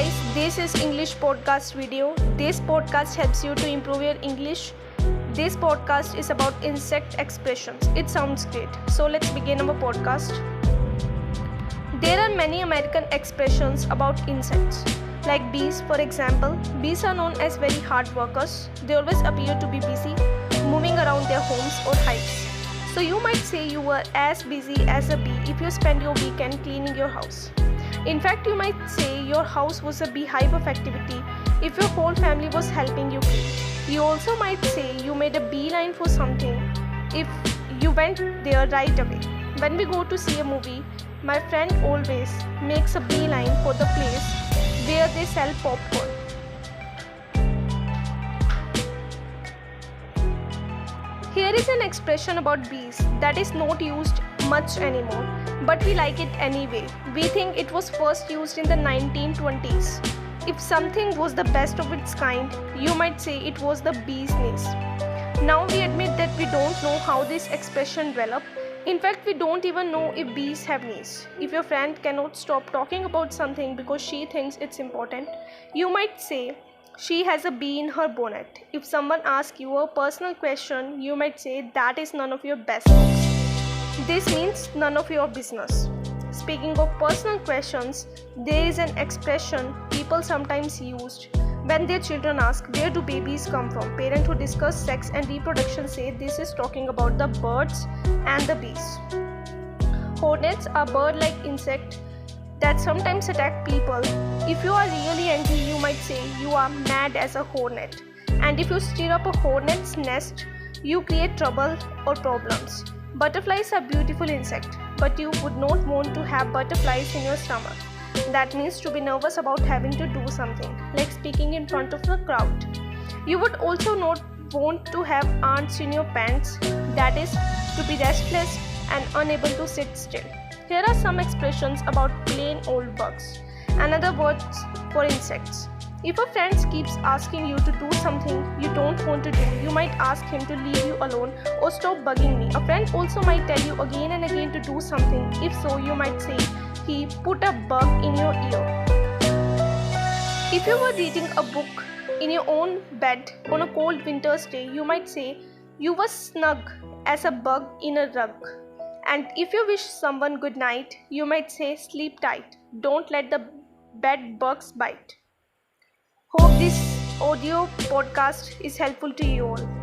guys, this is English podcast video. This podcast helps you to improve your English. This podcast is about insect expressions. It sounds great. So let's begin our podcast. There are many American expressions about insects. Like bees, for example. Bees are known as very hard workers. They always appear to be busy, moving around their homes or hives. So you might say you were as busy as a bee if you spend your weekend cleaning your house. In fact, you might say your house was a beehive of activity if your whole family was helping you clean. You also might say you made a beeline for something if you went there right away. When we go to see a movie, my friend always makes a beeline for the place where they sell popcorn. Here is an expression about bees that is not used much anymore, but we like it anyway. We think it was first used in the 1920s. If something was the best of its kind, you might say it was the bee's knees. Now we admit that we don't know how this expression developed. In fact, we don't even know if bees have knees. If your friend cannot stop talking about something because she thinks it's important, you might say she has a bee in her bonnet. If someone asks you a personal question, you might say that is none of your business. This means none of your business. Speaking of personal questions, there is an expression people sometimes use when their children ask where do babies come from. Parents who discuss sex and reproduction say this is talking about the birds and the bees. Hornets are bird-like insects that sometimes attack people. If you are really angry, you might say you are mad as a hornet. And if you stir up a hornet's nest, you create trouble or problems. Butterflies are beautiful insects, but you would not want to have butterflies in your stomach. That means to be nervous about having to do something, like speaking in front of the crowd. You would also not want to have ants in your pants, that is, to be restless and unable to sit still. Here are some expressions about plain old bugs. Another words for insects. If a friend keeps asking you to do something you don't want to do, you might ask him to leave you alone or stop bugging me. A friend also might tell you again and again to do something. If so, you might say he put a bug in your ear. If you were reading a book in your own bed on a cold winter's day, you might say you were snug as a bug in a rug. And if you wish someone good night, you might say sleep tight. Don't let the bed bugs bite. Hope this audio podcast is helpful to you all.